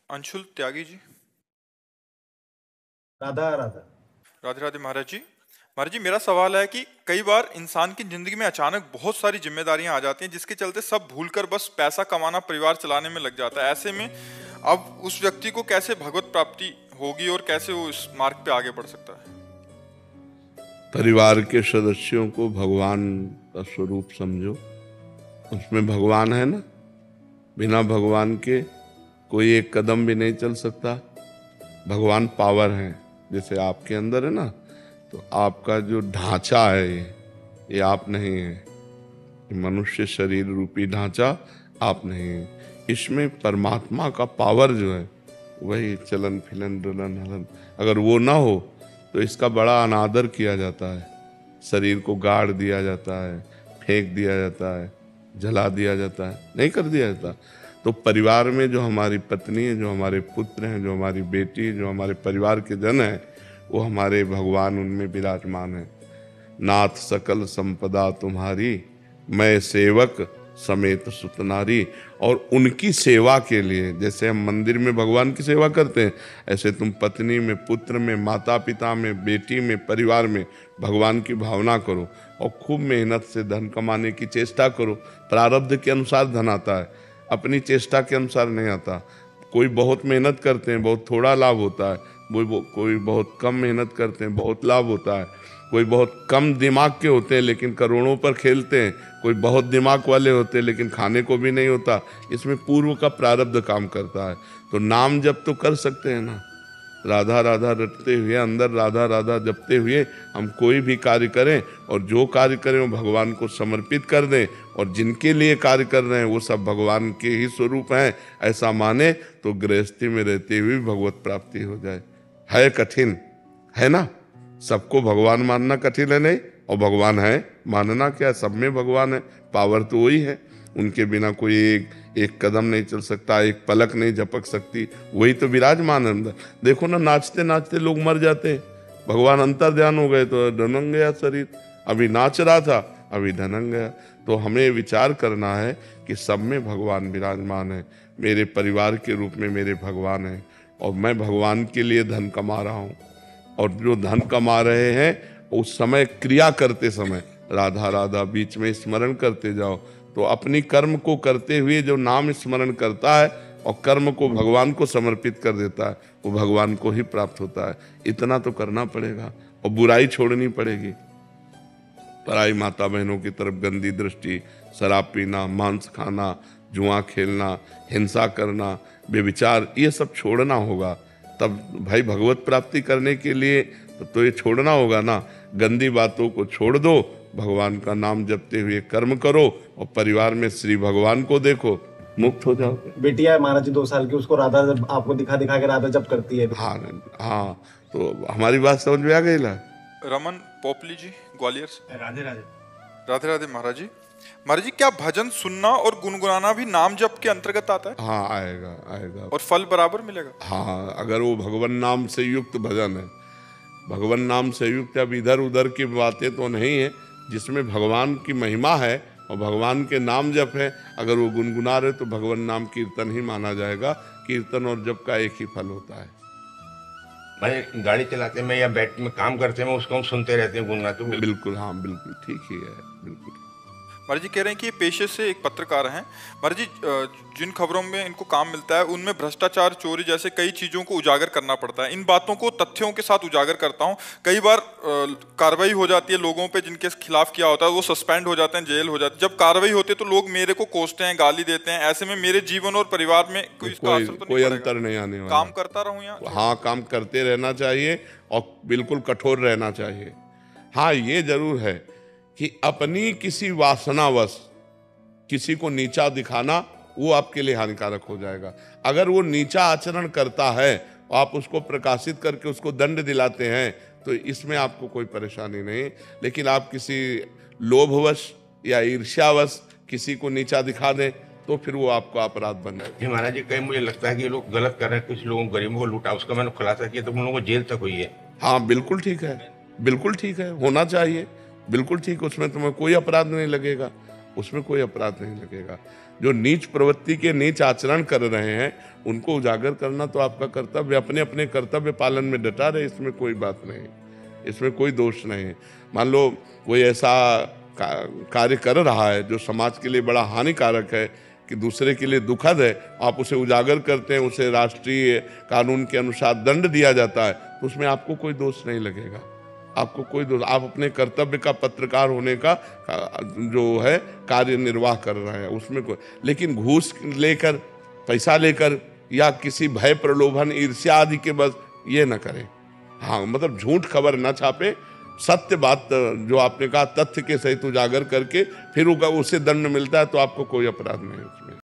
अंशुल त्यागी जी। राधा राधा। राधे राधे महाराज जी। महाराज जी, मेरा सवाल है कि कई बार इंसान की जिंदगी में अचानक बहुत सारी जिम्मेदारियां आ जाती हैं जिसके चलते सब भूलकर बस पैसा कमाना, परिवार चलाने में लग जाता है। ऐसे में अब उस व्यक्ति को कैसे भगवत प्राप्ति होगी और कैसे वो इस मार्ग पे आगे बढ़ सकता है? परिवार के सदस्यों को भगवान का स्वरूप समझो, उसमें भगवान है ना। बिना भगवान के कोई एक कदम भी नहीं चल सकता। भगवान पावर है, जैसे आपके अंदर है ना, तो आपका जो ढांचा है ये आप नहीं है। ये मनुष्य शरीर रूपी ढांचा आप नहीं है। इसमें परमात्मा का पावर जो है वही चलन फिलन डुलन हलन, अगर वो ना हो तो इसका बड़ा अनादर किया जाता है। शरीर को गाड़ दिया जाता है, फेंक दिया जाता है, जला दिया जाता है, नहीं कर दिया जाता। तो परिवार में जो हमारी पत्नी है, जो हमारे पुत्र हैं, जो हमारी बेटी है, जो हमारे परिवार के जन हैं, वो हमारे भगवान उनमें विराजमान है। नाथ सकल संपदा तुम्हारी, मैं सेवक समेत सुतनारी। और उनकी सेवा के लिए, जैसे हम मंदिर में भगवान की सेवा करते हैं, ऐसे तुम पत्नी में, पुत्र में, माता पिता में, बेटी में, परिवार में भगवान की भावना करो और खूब मेहनत से धन कमाने की चेष्टा करो। प्रारब्ध के अनुसार धन आता है, अपनी चेष्टा के अनुसार नहीं आता। कोई बहुत मेहनत करते हैं, बहुत थोड़ा लाभ होता है। कोई बहुत कम मेहनत करते हैं, बहुत लाभ होता है। कोई बहुत कम दिमाग के होते हैं लेकिन करोड़ों पर खेलते हैं। कोई बहुत दिमाग वाले होते हैं लेकिन खाने को भी नहीं होता। इसमें पूर्व का प्रारब्ध काम करता है। तो नाम जप तो कर सकते हैं ना, राधा राधा रटते हुए, अंदर राधा राधा जपते हुए हम कोई भी कार्य करें, और जो कार्य करें वो भगवान को समर्पित कर दें, और जिनके लिए कार्य कर रहे हैं वो सब भगवान के ही स्वरूप हैं, ऐसा माने तो गृहस्थी में रहते हुए भगवत प्राप्ति हो जाए। है कठिन, है ना। सबको भगवान मानना कठिन है नहीं, और भगवान है मानना क्या, सब में भगवान है। पावर तो वही है, उनके बिना कोई एक कदम नहीं चल सकता, एक पलक नहीं झपक सकती। वही तो विराजमान अंदर। देखो ना, नाचते नाचते लोग मर जाते हैं। भगवान अंतर ध्यान हो गए तो ढनंग गया शरीर। अभी नाच रहा था, अभी ढनंग गया। तो हमें विचार करना है कि सब में भगवान विराजमान है। मेरे परिवार के रूप में मेरे भगवान है, और मैं भगवान के लिए धन कमा रहा हूँ। और जो धन कमा रहे हैं उस समय क्रिया करते समय राधा राधा बीच में स्मरण करते जाओ, तो अपनी कर्म को करते हुए जो नाम स्मरण करता है और कर्म को भगवान को समर्पित कर देता है, वो भगवान को ही प्राप्त होता है। इतना तो करना पड़ेगा, और बुराई छोड़नी पड़ेगी। पराई माता बहनों की तरफ गंदी दृष्टि, शराब पीना, मांस खाना, जुआ खेलना, हिंसा करना, बेविचार, ये सब छोड़ना होगा। तब भाई भगवत प्राप्ति करने के लिए तो ये छोड़ना होगा ना। गंदी बातों को छोड़ दो, भगवान का नाम जपते हुए कर्म करो, और परिवार में श्री भगवान को देखो, मुक्त हो जाओ। बेटिया है महाराज जी 2 साल की, उसको राधा आपको दिखा दिखा के राधा जप करती है। हाँ हाँ, तो हमारी बात समझ में आ गई ना। रमन पोपली जी, ग्वालियर से। राधे राधे। राधे राधे महाराज जी। महाराज जी, क्या भजन सुनना और गुनगुनाना भी नाम जप के अंतर्गत आता है? हाँ, आएगा आएगा। और फल बराबर मिलेगा? हाँ, अगर वो भगवान नाम से युक्त भजन है, भगवान नाम से युक्त, अब इधर उधर की बातें तो नहीं है, जिसमें भगवान की महिमा है और भगवान के नाम जप है, अगर वो गुनगुना रहे तो भगवान नाम कीर्तन ही माना जाएगा। कीर्तन और जप का एक ही फल होता है। मैं गाड़ी चलाते में या बैठ में काम करते में उसको हम सुनते रहते हैं, गुनगुनाते। बिल्कुल, हाँ बिल्कुल ठीक ही है, बिल्कुल। महाराज जी कह रहे हैं कि ये पेशे से एक पत्रकार हैं। महाराज जी, जिन खबरों में इनको काम मिलता है उनमें भ्रष्टाचार, चोरी जैसे कई चीज़ों को उजागर करना पड़ता है। इन बातों को तथ्यों के साथ उजागर करता हूँ। कई बार कार्रवाई हो जाती है लोगों पे जिनके खिलाफ किया होता है, वो सस्पेंड हो जाते हैं, जेल हो जाते हैं। जब कार्रवाई होती है तो लोग मेरे को कोसते हैं, गाली देते हैं। ऐसे में मेरे जीवन और परिवार में कोई अंतर नहीं आने वाला। काम करता रहूँ या? हाँ, काम करते रहना चाहिए और बिल्कुल कठोर रहना चाहिए। हाँ, ये जरूर है कि अपनी किसी वासनावश किसी को नीचा दिखाना वो आपके लिए हानिकारक हो जाएगा। अगर वो नीचा आचरण करता है और आप उसको प्रकाशित करके उसको दंड दिलाते हैं तो इसमें आपको कोई परेशानी नहीं। लेकिन आप किसी लोभवश या ईर्ष्यावश किसी को नीचा दिखा दें तो फिर वो आपका अपराध बन जाएगा। जी महाराज जी, कहीं मुझे लगता है कि ये लोग गलत कर रहे हैं, कुछ लोगों गरीबों को लूटा, उसका मैंने खुलासा किया तो उन लोगों को जेल तक हुई है। हाँ बिल्कुल ठीक है, बिल्कुल ठीक है, होना चाहिए, बिल्कुल ठीक। उसमें तुम्हें कोई अपराध नहीं लगेगा। उसमें कोई अपराध नहीं लगेगा। जो नीच प्रवृत्ति के नीच आचरण कर रहे हैं उनको उजागर करना तो आपका कर्तव्य, अपने अपने कर्तव्य पालन में डटा रहे, इसमें कोई बात नहीं, इसमें कोई दोष नहीं है। मान लो कोई ऐसा कार्य कर रहा है जो समाज के लिए बड़ा हानिकारक है, कि दूसरे के लिए दुखद है, आप उसे उजागर करते हैं, उसे राष्ट्रीय कानून के अनुसार दंड दिया जाता है, तो उसमें आपको कोई दोष नहीं लगेगा, आपको कोई दोष, आप अपने कर्तव्य का पत्रकार होने का जो है कार्य निर्वाह कर रहे हैं, उसमें कोई। लेकिन घूस लेकर, पैसा लेकर या किसी भय प्रलोभन ईर्ष्या आदि के बस ये न करें। हाँ, मतलब झूठ खबर न छापे, सत्य बात जो आपने कहा तथ्य के सहित उजागर करके फिर उसे दंड मिलता है तो आपको कोई अपराध नहीं उसमें।